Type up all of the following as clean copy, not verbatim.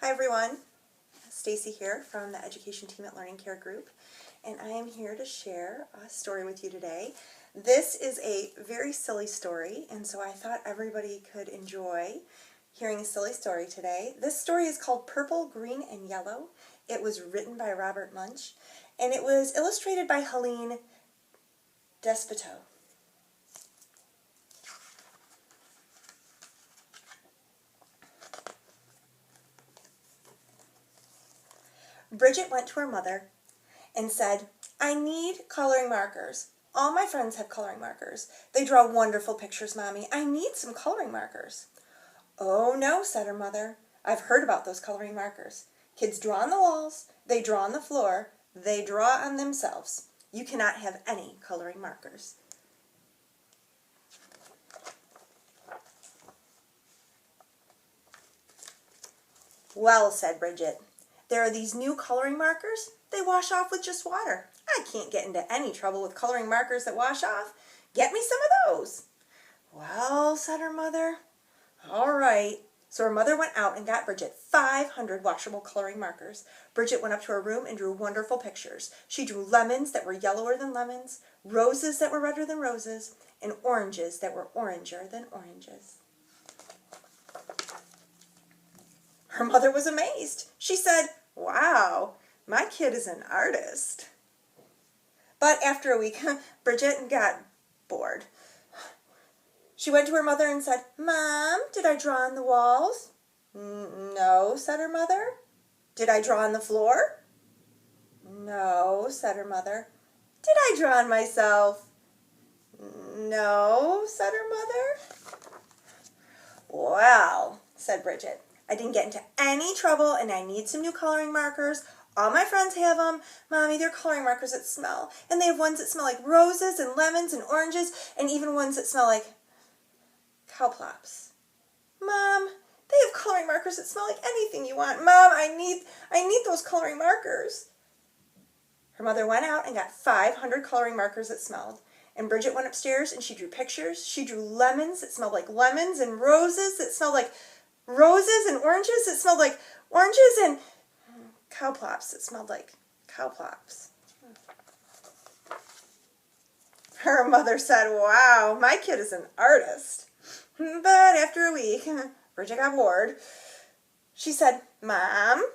Hi everyone, Stacy here from the education team at Learning Care Group, and I am here to share a story with you today. This is a very silly story, and so I thought everybody could enjoy hearing a silly story today. This story is called Purple, Green, and Yellow. It was written by Robert Munsch, and it was illustrated by Helene Despoteau. Bridget went to her mother and said, "I need coloring markers. All my friends have coloring markers. They draw wonderful pictures, Mommy. I need some coloring markers." "Oh, no," said her mother. "I've heard about those coloring markers. Kids draw on the walls. They draw on the floor. They draw on themselves. You cannot have any coloring markers." "Well," said Bridget, "there are these new coloring markers. They wash off with just water. I can't get into any trouble with coloring markers that wash off. Get me some of those." "Well," said her mother, "all right." So her mother went out and got Bridget 500 washable coloring markers. Bridget went up to her room and drew wonderful pictures. She drew lemons that were yellower than lemons, roses that were redder than roses, and oranges that were oranger than oranges. Her mother was amazed. She said, "Wow, my kid is an artist." But after a week, Bridget got bored. She went to her mother and said, "Mom, did I draw on the walls?" "No," said her mother. "Did I draw on the floor?" "No," said her mother. "Did I draw on myself?" "No," said her mother. "Well," said Bridget, "I didn't get into any trouble and I need some new coloring markers. All my friends have them. Mommy, they're coloring markers that smell. And they have ones that smell like roses and lemons and oranges and even ones that smell like cowplops." "Mom, they have coloring markers that smell like anything you want. Mom, I need those coloring markers." Her mother went out and got 500 coloring markers that smelled. And Bridget went upstairs and she drew pictures. She drew lemons that smelled like lemons and roses that smelled like roses and oranges that smelled like oranges and cowplops that smelled like cowplops. Her mother said, "Wow, my kid is an artist." But after a week, Bridget got bored. She said, "Mom,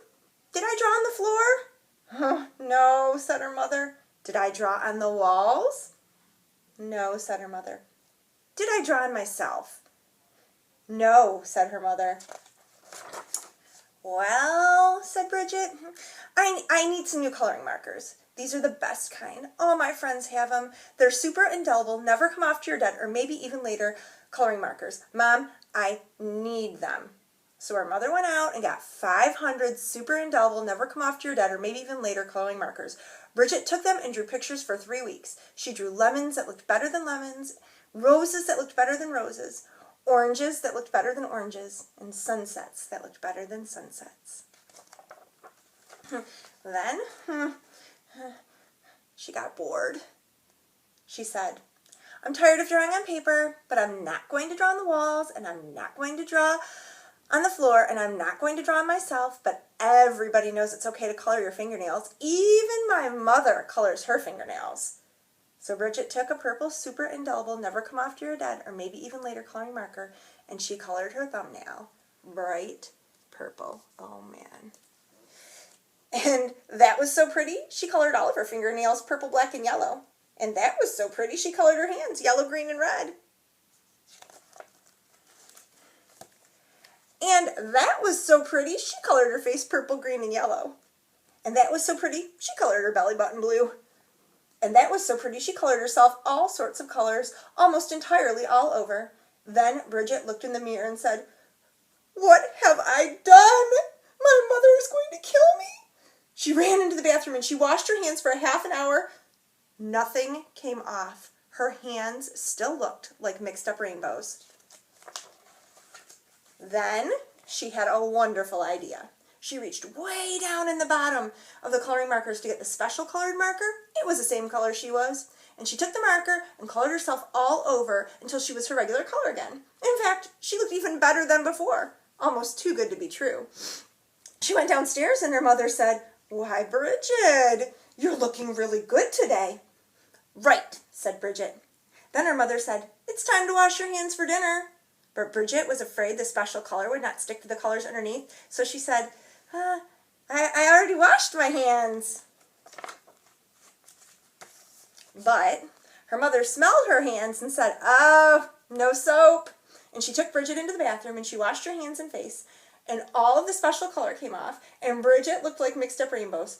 did I draw on the floor?" "No," said her mother. "Did I draw on the walls?" "No," said her mother. "Did I draw on myself?" "No," said her mother. "Well," said Bridget, I need some new coloring markers. These are the best kind. All my friends have them. They're super indelible, never come off to your dead, or maybe even later coloring markers. Mom, I need them." So her mother went out and got 500 super indelible, never come off to your dead, or maybe even later coloring markers. Bridget took them and drew pictures for 3 weeks. She drew lemons that looked better than lemons, roses that looked better than roses, oranges that looked better than oranges, and sunsets that looked better than sunsets. Then she got bored. She said, "I'm tired of drawing on paper, but I'm not going to draw on the walls, and I'm not going to draw on the floor, and I'm not going to draw on myself, but everybody knows it's okay to color your fingernails. Even my mother colors her fingernails." So Bridget took a purple, super indelible, never come off to your dead, or maybe even later coloring marker, and she colored her thumbnail bright purple. Oh, man. And that was so pretty, she colored all of her fingernails purple, black, and yellow. And that was so pretty, she colored her hands yellow, green, and red. And that was so pretty, she colored her face purple, green, and yellow. And that was so pretty, she colored her belly button blue. And that was so pretty, she colored herself all sorts of colors, almost entirely all over. Then Bridget looked in the mirror and said, "What have I done? My mother is going to kill me." She ran into the bathroom and she washed her hands for a half an hour. Nothing came off. Her hands still looked like mixed up rainbows. Then she had a wonderful idea. She reached way down in the bottom of the coloring markers to get the special colored marker. It was the same color she was. And she took the marker and colored herself all over until she was her regular color again. In fact, she looked even better than before. Almost too good to be true. She went downstairs and her mother said, "Why, Bridget, you're looking really good today." "Right," said Bridget. Then her mother said, "It's time to wash your hands for dinner." But Bridget was afraid the special color would not stick to the colors underneath, so she said, I already washed my hands." But her mother smelled her hands and said, "Oh, no soap." And she took Bridget into the bathroom and she washed her hands and face, and all of the special color came off, and Bridget looked like mixed up rainbows.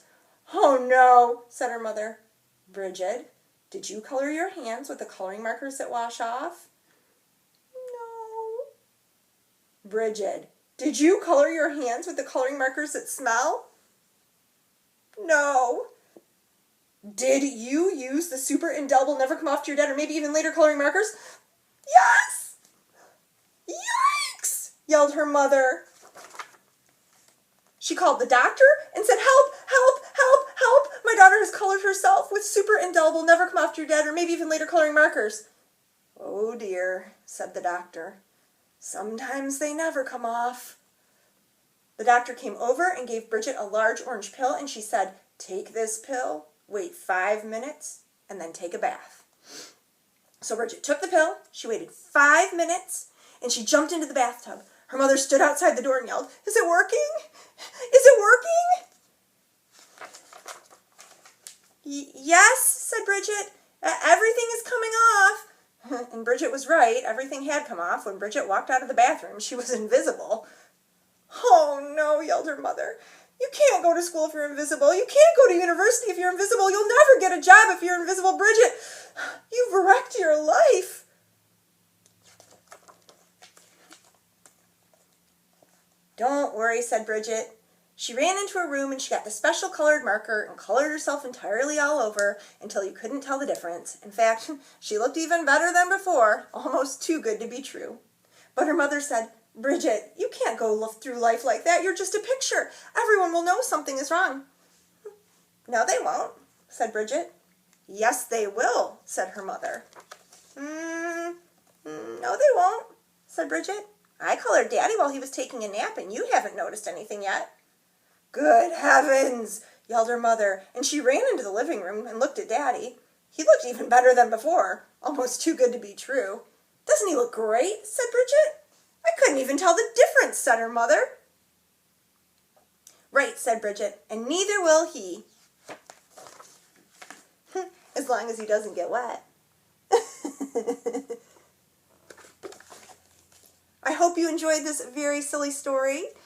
"Oh no," said her mother. "Bridget, did you color your hands with the coloring markers that wash off?" "No." "Bridget, did you color your hands with the coloring markers that smell?" "No." "Did you use the super indelible never come off to your dead or maybe even later coloring markers?" "Yes." "Yikes!" yelled her mother. She called the doctor and said, "Help, help, help, help. My daughter has colored herself with super indelible never come off to your dead or maybe even later coloring markers." "Oh dear," said the doctor. "Sometimes they never come off." The doctor came over and gave Bridget a large orange pill, and she said, "Take this pill, wait 5 minutes, and then take a bath." So Bridget took the pill, she waited 5 minutes, and she jumped into the bathtub. Her mother stood outside the door and yelled, "Is it working? Is it working?" "Yes," said Bridget. "Everything is coming off." And Bridget was right. Everything had come off. When Bridget walked out of the bathroom, she was invisible. "Oh no," yelled her mother. "You can't go to school if you're invisible. You can't go to university if you're invisible. You'll never get a job if you're invisible. Bridget, you've wrecked your life." "Don't worry," said Bridget. She ran into her room and she got the special colored marker and colored herself entirely all over until you couldn't tell the difference. In fact, she looked even better than before, almost too good to be true. But her mother said, "Bridget, you can't go through life like that. You're just a picture. Everyone will know something is wrong." "No, they won't," said Bridget. "Yes, they will," said her mother. No, they won't," said Bridget. "I colored Daddy while he was taking a nap, and you haven't noticed anything yet." "Good heavens!" yelled her mother, and she ran into the living room and looked at Daddy. He looked even better than before, almost too good to be true. "Doesn't he look great?" said Bridget. "I couldn't even tell the difference," said her mother. "Right," said Bridget, "and neither will he." As long as he doesn't get wet. I hope you enjoyed this very silly story.